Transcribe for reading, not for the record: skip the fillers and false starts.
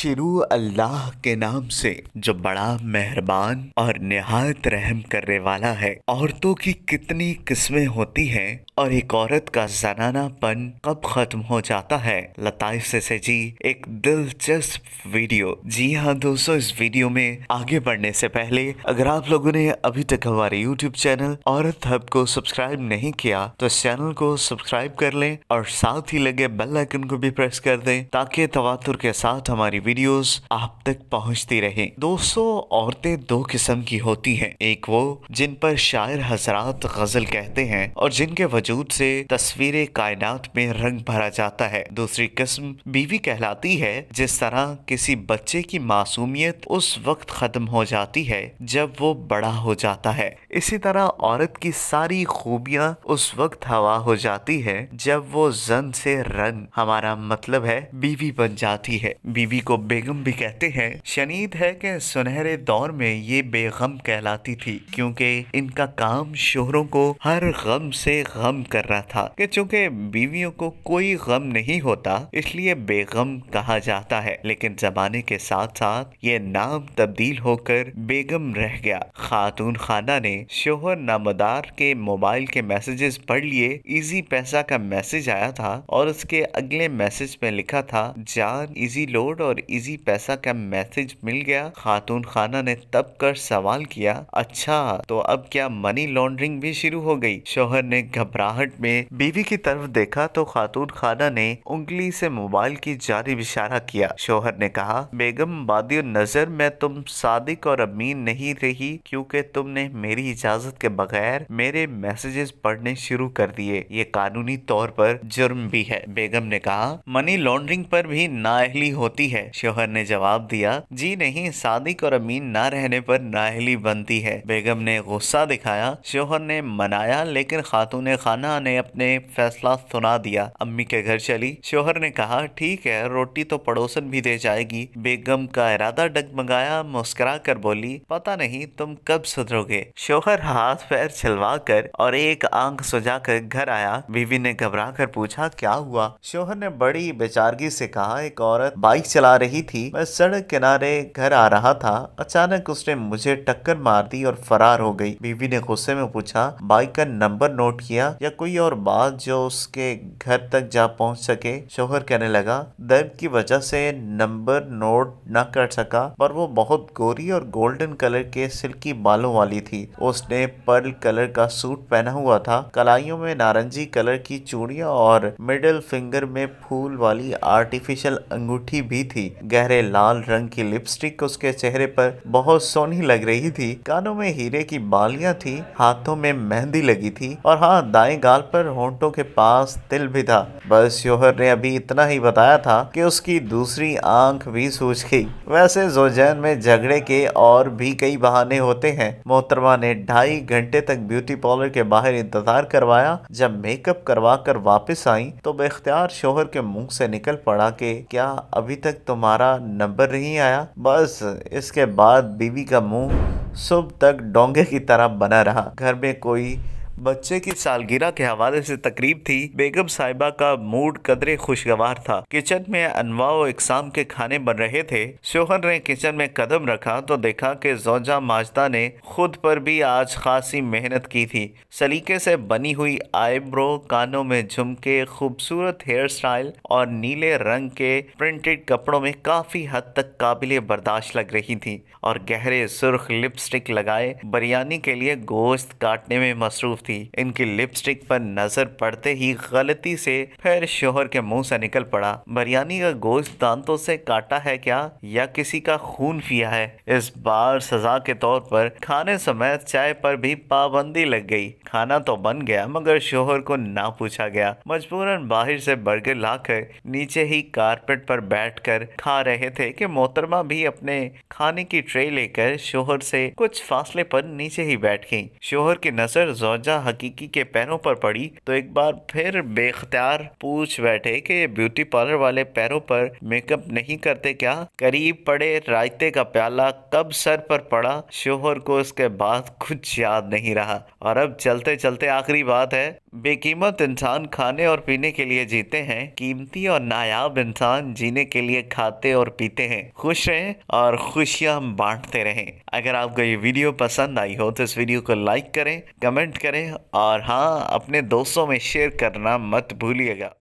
शुरू अल्लाह के नाम से जो बड़ा मेहरबान और निहायत रहम करने वाला है। औरतों की कितनी किस्में होती हैं और एक औरत का जनानापन कब खत्म हो जाता है, लताइफ से सजी एक दिलचस्प वीडियो। जी हाँ दोस्तों, इस वीडियो में आगे बढ़ने से पहले अगर आप लोगों ने अभी तक हमारे YouTube चैनल औरत हब को सब्सक्राइब नहीं किया तो इस चैनल को सब्सक्राइब कर लें और साथ ही लगे बेल आइकन को भी प्रेस कर दें ताकि तवातुर के साथ हमारी वीडियोस आप तक पहुंचती रहें। दोस्तों, औरतें दो किस्म की होती हैं। एक वो जिन पर शायर हजरात गजल कहते हैं और जिनके वजूद से तस्वीरें कायनात में रंग भरा जाता है। दूसरी किस्म बीवी कहलाती है। जिस तरह किसी बच्चे की मासूमियत उस वक्त खत्म हो जाती है जब वो बड़ा हो जाता है, इसी तरह औरत की सारी खूबियां उस वक्त हवा हो जाती है जब वो जन से रन, हमारा मतलब है बीवी बन जाती है। बीवी को बेगम भी कहते हैं। शनीद है कि सुनहरे दौर में ये बेगम कहलाती थी क्योंकि इनका काम शोहरों को हर गम से गम करना था कि चूंकि बीवियों को कोई गम नहीं होता इसलिए बेगम कहा जाता है। लेकिन जमाने के साथ साथ ये नाम तब्दील होकर बेगम रह गया। खातून खाना ने शोहर नामदार के मोबाइल के मैसेजेस पढ़ लिए। इजी पैसा का मैसेज आया था और उसके अगले मैसेज में लिखा था जान इजी लोड और इजी पैसा का मैसेज मिल गया। खातून खाना ने तब कर सवाल किया, अच्छा तो अब क्या मनी लॉन्ड्रिंग भी शुरू हो गई? शोहर ने घबराहट में बीवी की तरफ देखा तो खातून खाना ने उंगली से मोबाइल की जानिब इशारा किया। शोहर ने कहा, बेगम बादियो नजर मैं तुम सादिक और अमीन नहीं रही क्योंकि तुमने मेरी इजाजत के बगैर मेरे मैसेजेस पढ़ने शुरू कर दिए। ये कानूनी तौर पर जुर्म भी है। बेगम ने कहा, मनी लॉन्ड्रिंग पर भी नाअहली होती है। शोहर ने जवाब दिया, जी नहीं, सादिक और अमीन ना रहने पर नाअहली बनती है। बेगम ने गुस्सा दिखाया। शोहर ने मनाया लेकिन खातून खाना ने अपने फैसला सुना दिया। अम्मी के घर चली। शोहर ने कहा, ठीक है, रोटी तो पड़ोसन भी दे जाएगी। बेगम का इरादा डगमगाया। मुस्कुरा कर बोली, पता नहीं तुम कब सुधरोगे। शोहर हाथ पैर छिलवा कर और एक आंख सुझा कर घर आया। बीवी ने घबरा कर पूछा, क्या हुआ? शोहर ने बड़ी बेचारगी से कहा, एक औरत बाइक चला रही थी, मैं सड़क किनारे घर आ रहा था, अचानक उसने मुझे टक्कर मार दी और फरार हो गई। बीवी ने गुस्से में पूछा, बाइक का नंबर नोट किया या कोई और बात जो उसके घर तक जा पहुंच सके? शोहर कहने लगा, दर्द की वजह से नंबर नोट न कर सका, पर वो बहुत गोरी और गोल्डन कलर के सिल्की बालों वाली थी। उसने पर्ल कलर का सूट पहना हुआ था, कलाइयों में नारंगी कलर की चूड़ियां और मिडिल फिंगर में फूल वाली आर्टिफिशियल अंगूठी भी थी। गहरे लाल रंग की लिपस्टिक उसके चेहरे पर बहुत सोहनी लग रही थी। कानों में हीरे की बालियां थी, हाथों में मेहंदी लगी थी और हाँ, दाएं गाल पर होंठों के पास तिल भी था। बस शोहर ने अभी इतना ही बताया था कि उसकी दूसरी आंख भी सूज गई। वैसे जोजैन में झगड़े के और भी कई बहाने होते हैं। मोहतरमा ने 2.5 घंटे तक ब्यूटी पार्लर के बाहर इंतजार करवाया। जब मेकअप करवा कर वापस आई तो बेख्तियार शोहर के मुंह से निकल पड़ा कि क्या अभी तक तुम्हारा नंबर नहीं आया? बस इसके बाद बीवी का मुंह सुबह तक डोंगे की तरह बना रहा। घर में कोई बच्चे की सालगिरह के हवाले से तकरीब थी। बेगम साहिबा का मूड कदरे खुशगवार था। किचन में अनवाओ इकसाम के खाने बन रहे थे। शोहर ने किचन में कदम रखा तो देखा कि जोजा माजदा ने खुद पर भी आज खासी मेहनत की थी। सलीके से बनी हुई आईब्रो, कानों में झुमके, खूबसूरत हेयर स्टाइल और नीले रंग के प्रिंटेड कपड़ों में काफी हद तक काबिले बर्दाश्त लग रही थी और गहरे सुर्ख लिपस्टिक लगाए बिरयानी के लिए गोश्त काटने में मसरूफ थी। इनकी लिपस्टिक पर नजर पड़ते ही गलती से फिर शोहर के मुंह से निकल पड़ा, बिरयानी का गोश्त दांतों से काटा है क्या या किसी का खून पिया है? इस बार सजा के तौर पर खाने समय चाय पर भी पाबंदी लग गई। खाना तो बन गया मगर शोहर को ना पूछा गया। मजबूरन बाहर से बर्गर लाकर नीचे ही कारपेट पर बैठकर खा रहे थे कि मोहतरमा भी अपने खाने की ट्रे लेकर शोहर से कुछ फासले पर नीचे ही बैठ गई। शोहर की नजर जोजा खुशियां हकीकी के पैरों पर पड़ी तो एक बार फिर बेख्तियार पूछ बैठे कि ब्यूटी पार्लर वाले पैरों पर मेकअप नहीं करते क्या। करीब पड़े रायते का प्याला कब सर पर पड़ा, शोहर को उसके बाद कुछ याद नहीं रहा। और अब चलते चलते आखिरी बात है, बेकीमत इंसान खाने और पीने के लिए जीते हैं, कीमती और नायाब इंसान जीने के लिए खाते और पीते हैं। खुश रहें और खुशियां बांटते रहें। अगर आपको ये वीडियो पसंद आई हो तो इस वीडियो को लाइक करें, कमेंट करें और हाँ, अपने दोस्तों में शेयर करना मत भूलिएगा।